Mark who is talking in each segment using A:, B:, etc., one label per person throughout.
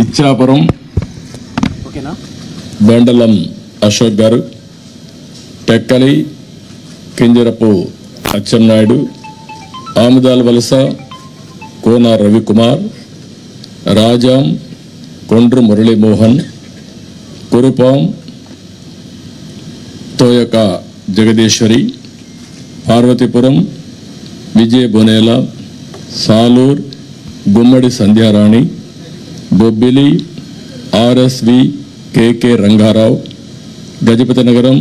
A: Ichchapuram బెండలం Ashok garu, Tekkali Kinjarapu Atchannaidu, Amudala Valasa Kona Ravikumar, Rajam Kondru Muralimohan, Kurupam Thoyaka Jagadeeswari, Parvathipuram Vijaya Bonela, Salur Gummidi Sandhyarani, Bobbili RSV KK Rangarao, Gajapathi Nagaram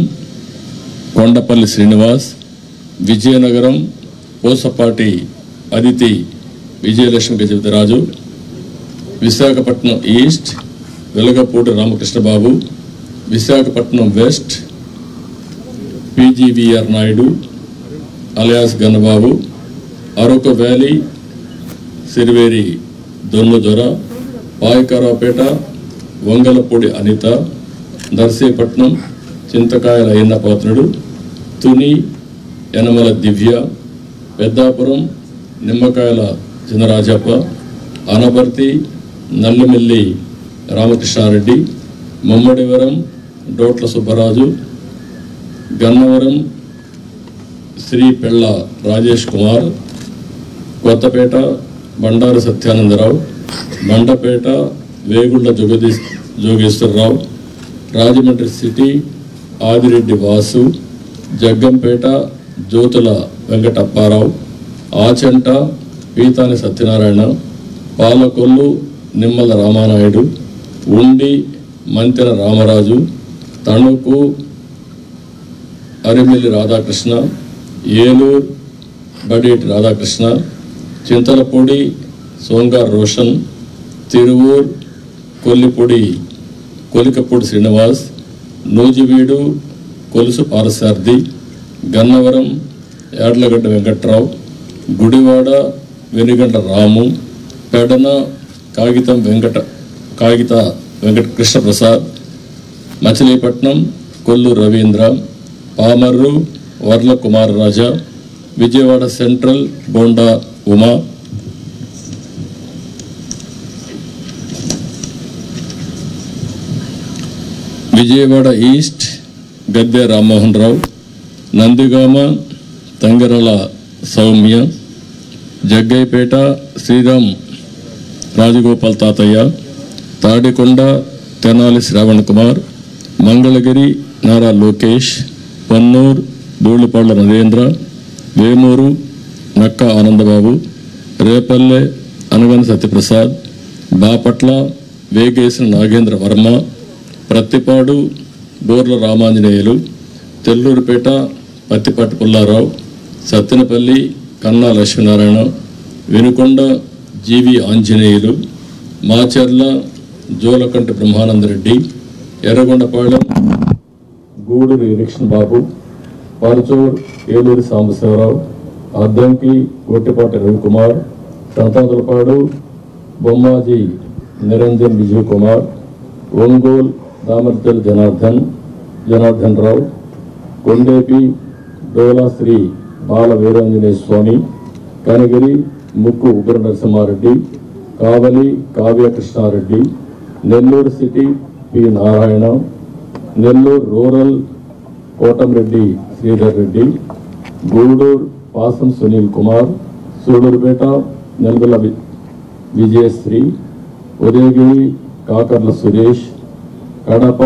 A: Kondapalli Srinivas, Vizianagaram Pusapati Aditi Vijayalakshmi Gajapathiraju, Visakhapatnam east Velagapudi Ramakrishnababu, Visakhapatnam west PGVR Naidu alias Gannababu, Araku valley Siriveri Donnudora, Payakaraopeta Vangalapudi Anitha, Narsipatnam Chintakayala Ayyannapatrudu, Tuni Yanamala Divya, Peddapuram Nimmakayala Chinarajappa, Anaparthi Nallimilli Ramakrishna Reddy, Mummidivaram డోట్ల Subbaraju, Gannavaram Shri పెళ్ళ Rajesh Kumar, Kothapeta Bandaru Satyananda Rao, Mandapeta Vegulla Jogeswara Rao, Rajahmundry city Adireddy Vasu, Jaggampeta Jyothula Venkatappa Rao, Achanta Peethani Satyanarayana, Palakollu Nimmala Ramanaidu, ఉండి మంతెన రామరాజు, తణుకు అరిమిల్లి రాధాకృష్ణ, ఏలూరు బడేటి రాధాకృష్ణ, చింతలపూడి సోంగార్ రోషన్, తిరువూర్ కొలికపూడి శ్రీనివాస్, నూజివీడు కొలుసు పారసార్థి, గన్నవరం యాడ్లగడ్డ వెంకట్రావు, గుడివాడ వెనుగంట రాము, పెడన కాగిత వెంకట కృష్ణప్రసాద్, మచిలీపట్నం కొల్లు రవీంద్ర, పామర్రు వర్ల కుమారరాజా, విజయవాడ సెంట్రల్ బోండా ఉమా, విజయవాడ ఈస్ట్ గద్దె రామ్మోహన్ రావు, నందిగామ తంగరల సౌమ్య, జగ్గైపేట శ్రీరామ్ రాజగోపాల్ తాతయ్య, తాడికొండ తెనాలి శ్రావణ్ కుమార్, మంగళగిరి నారా లోకేష్, పన్నూర్ ధూళిపాళ్ల నరేంద్ర, వేమూరు నక్క ఆనందబాబు, రేపల్లె అనగని సత్యప్రసాద్, బాపట్ల వేగేసిన నాగేంద్ర వర్మ, ప్రత్తిపాడు బోర్ల Ramanjaneyulu, తెల్లూరుపేట Pattipati Pullarao, Sattenapalli Kanna Lakshminarayana, Vinukonda GV Anjaneyulu, Macherla Julakanti Brahmanandareddy, Yerragondapalem Guduri Erixion Babu, Parchur Eluri Sambasivarao, Addanki Gottipati Ravikumar, Santhanuthalapadu Bommaji Niranjan Vijay Kumar, Ongole Damarcharla Janardhan Rao, Kondapi Dola Sri Bala Veeranjaneya Swamy, Kanigiri Mukku Ugra Narasimhareddy, Kavali Kavya Krishnareddy, Nellore city P Narayana, Nellore rural Kotamreddy Sridhar Reddy, Gudur Pasam Sunil Kumar, Sullurpeta Nelavala Vijayasree, Udayagiri Kakarla Suresh, Kadapa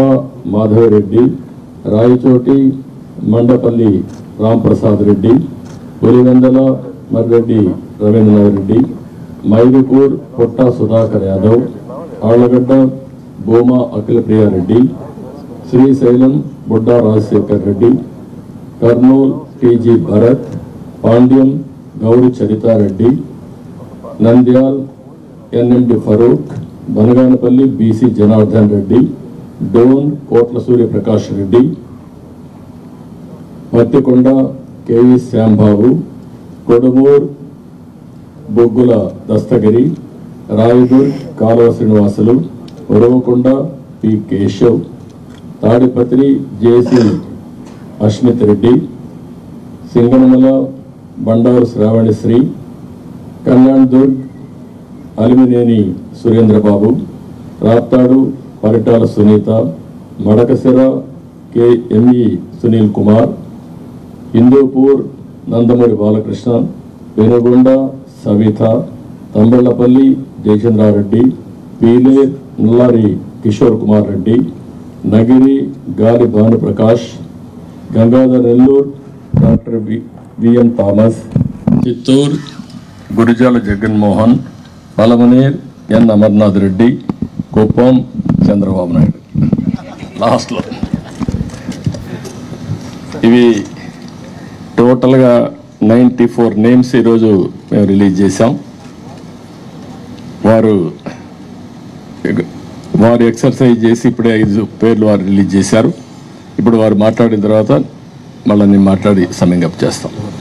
A: Madhavareddy, Rayachoti Mandipalli Ramprasad Reddy, Pulivendula Marreddy Rabindranath Reddy, Mydukur Putta Sudhakar Yadav, Allagadda Bhuma Akhila Priya Reddy, Srisailam Budda Rajasekhar Reddy, Kurnool TG Bharath, Panyam Gowri Charitha Reddy, Nandyal NMD Farooq, Banaganapalle BC Janardhan Reddy, Dhone Kotla Surya Prakash Reddy, Pattikonda KV Shyam Babu, Kodumur Boggula Dastagiri, Rayadurg Kalava Srinivasulu, Uravakonda P Keshav, Tadipatri JC Asmit Reddy, Singanamala Bandaru Sravani Sri, Kalyandurg Alimineni Surendra Babu, Raptadu Paritala Sunitha, Madakasira KME Sunil Kumar, Hindupur Nandamuri Balakrishna, Penukonda Savitha, Thamballapalle Jayachandra Reddy, Pileru Nallari Kishore Kumar Reddy, Nagari Gali Bhanu Prakash, Gangadhar Nellore doctor VN Thomas, Chittoor Gurajala Jaganmohan, Palamaner N Amarnath Reddy, Kuppam Chandrababu Naidu. లాస్ట్లో ఇవి టోటల్గా 94 names ఈరోజు మేము రిలీజ్ చేశాం. వారు ఎక్సర్సైజ్ చేసి ఇప్పుడే 5 పేర్లు వారు రిలీజ్ చేశారు. ఇప్పుడు వారు మాట్లాడిన తర్వాత మళ్ళీ నేను మాట్లాడి సమ్మింగ్ అప్ చేస్తాం.